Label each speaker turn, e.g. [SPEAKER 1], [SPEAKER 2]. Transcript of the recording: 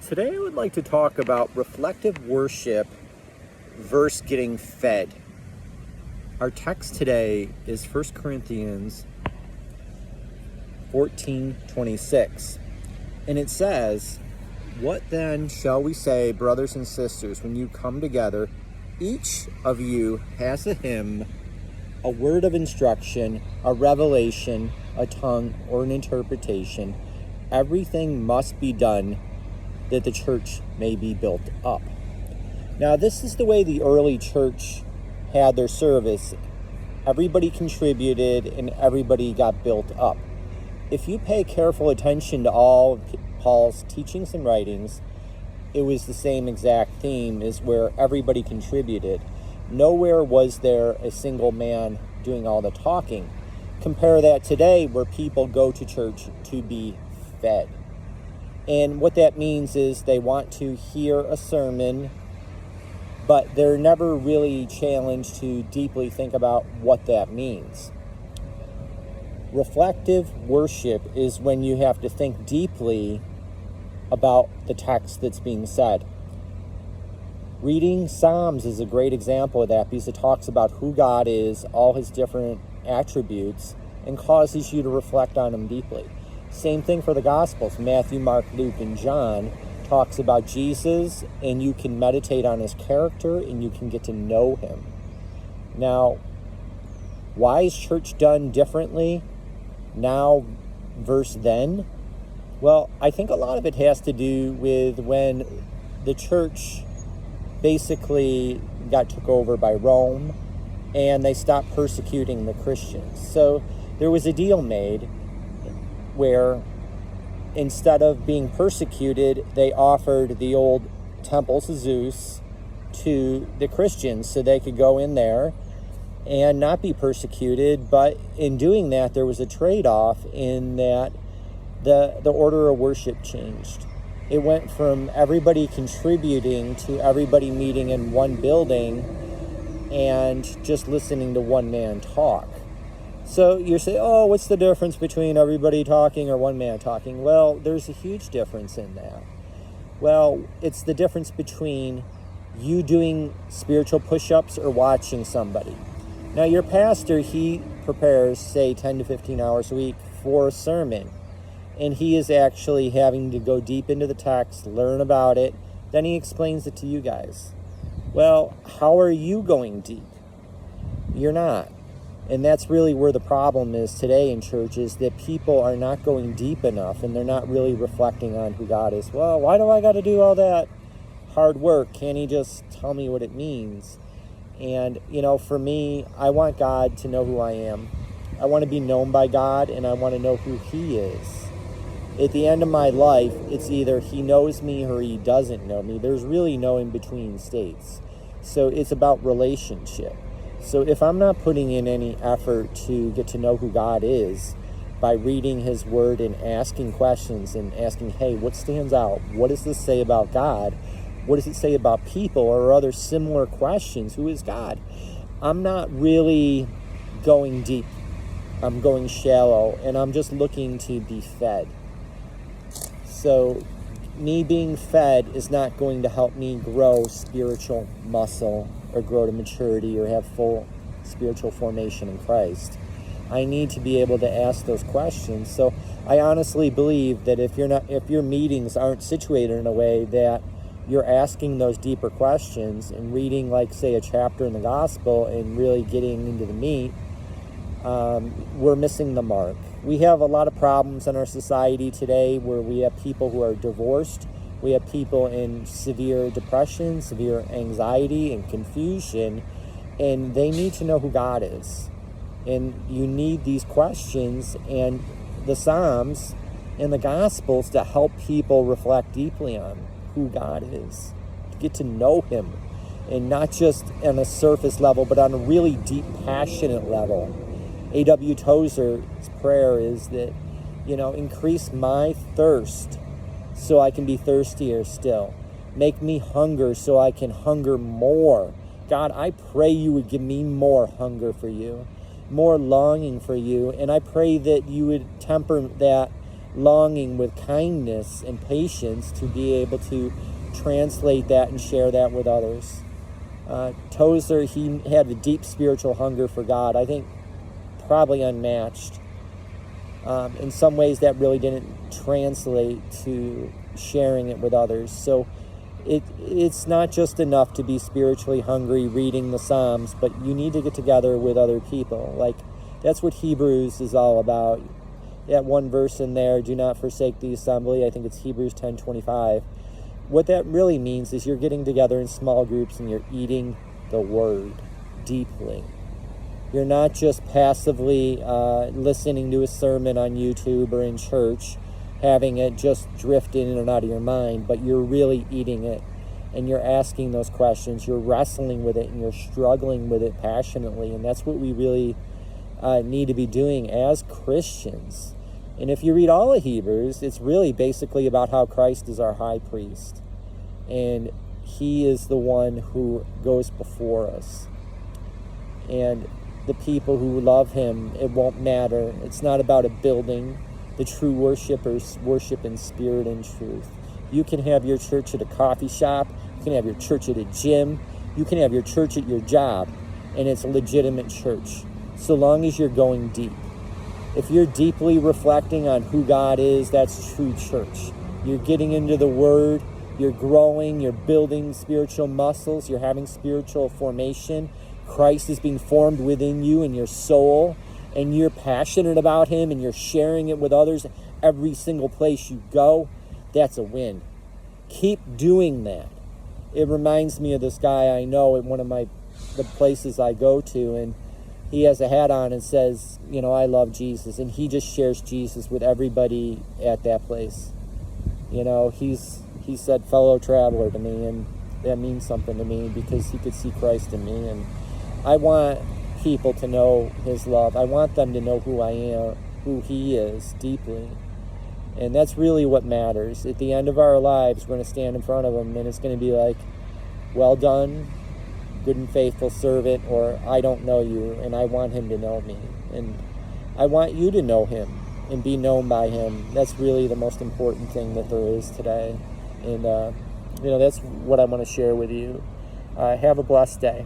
[SPEAKER 1] Today I would like to talk about reflective worship versus getting fed. Our text today is 1 Corinthians 14:26. And it says, "What then shall we say, brothers and sisters, when you come together? Each of you has a hymn, a word of instruction, a revelation, a tongue, or an interpretation. Everything must be done that the church may be built up." Now, this is the way the early church had their service. Everybody contributed and everybody got built up. If you pay careful attention to all Paul's teachings and writings, it was the same exact theme, is where everybody contributed. Nowhere was there a single man doing all the talking. Compare that today, where people go to church to be fed. And what that means is they want to hear a sermon, but they're never really challenged to deeply think about what that means. Reflective worship is when you have to think deeply about the text that's being said. Reading Psams is a great example of that, because it talks about who God is, all his different attributes, and causes you to reflect on them deeply. Same thing for the Gospels. Matthew, Mark, Luke, and John talks about Jesus, and you can meditate on his character and you can get to know him. Now, why is church done differently now versus then? Well, I think a lot of it has to do with when the church basically got took over by Rome and they stopped persecuting the Christians. So there was a deal made where instead of being persecuted, they offered the old temples of Zeus to the Christians so they could go in there and not be persecuted. But in doing that, there was a trade-off in that the order of worship changed. It went from everybody contributing to everybody meeting in one building and just listening to one man talk. So you say, oh, what's the difference between everybody talking or one man talking? Well, there's a huge difference in that. Well, it's the difference between you doing spiritual push-ups or watching somebody. Now, your pastor, he prepares, say, 10 to 15 hours a week for a sermon. And he is actually having to go deep into the text, learn about it. Then he explains it to you guys. Well, how are you going deep? You're not. And that's really where the problem is today in churches, that people are not going deep enough and they're not really reflecting on who God is. Well, why do I got to do all that hard work? Can't he just tell me what it means? And, for me, I want God to know who I am. I want to be known by God, and I want to know who he is. At the end of my life, it's either he knows me or he doesn't know me. There's really no in-between states. So it's about relationship. So if I'm not putting in any effort to get to know who God is by reading his word and asking questions and asking, hey, what stands out? What does this say about God? What does it say about people, or other similar questions? Who is God? I'm not really going deep. I'm going shallow, and I'm just looking to be fed. So me being fed is not going to help me grow spiritual muscle or grow to maturity or have full spiritual formation in Christ. I need to be able to ask those questions. So I honestly believe that if your meetings aren't situated in a way that you're asking those deeper questions and reading, like, say, a chapter in the gospel and really getting into the meat, we're missing the mark. We have a lot of problems in our society today where we have people who are divorced. We have people in severe depression, severe anxiety, and confusion, and they need to know who God is. And you need these questions and the Psalms and the Gospels to help people reflect deeply on who God is, to get to know him, and not just on a surface level, but on a really deep, passionate level. A.W. Tozer's prayer is that, increase my thirst so I can be thirstier still. Make me hunger so I can hunger more. God, I pray you would give me more hunger for you, more longing for you. And I pray that you would temper that longing with kindness and patience to be able to translate that and share that with others. Tozer, he had a deep spiritual hunger for God, I think probably unmatched. In some ways that really didn't translate to sharing it with others. So it's not just enough to be spiritually hungry reading the Psalms, but you need to get together with other people. Like, that's what Hebrews is all about. That one verse in there, do not forsake the assembly, I think it's Hebrews 10:25. What that really means is you're getting together in small groups and you're eating the Word deeply. You're not just passively listening to a sermon on YouTube or in church, having it just drift in and out of your mind, but you're really eating it, and you're asking those questions, you're wrestling with it, and you're struggling with it passionately, and that's what we really need to be doing as Christians. And if you read all of Hebrews, it's really basically about how Christ is our high priest, and he is the one who goes before us. And the people who love him, it won't matter. It's not about a building. The true worshipers worship in spirit and truth. You can have your church at a coffee shop. You can have your church at a gym. You can have your church at your job, and it's a legitimate church, so long as you're going deep. If you're deeply reflecting on who God is, that's true church. You're getting into the Word. You're growing. You're building spiritual muscles. You're having spiritual formation. Christ is being formed within you and your soul, and you're passionate about him, and you're sharing it with others every single place you go. That's a win. Keep doing that. It reminds me of this guy I know at one of the places I go to, and he has a hat on and says, I love Jesus, and he just shares Jesus with everybody at that place. He said fellow traveler to me, and that means something to me because he could see Christ in me, and I want people to know his love. I want them to know who I am, who he is deeply. And that's really what matters. At the end of our lives, we're going to stand in front of him, and it's going to be like, well done, good and faithful servant, or I don't know you, and I want him to know me. And I want you to know him and be known by him. That's really the most important thing that there is today. And, that's what I want to share with you. Have a blessed day.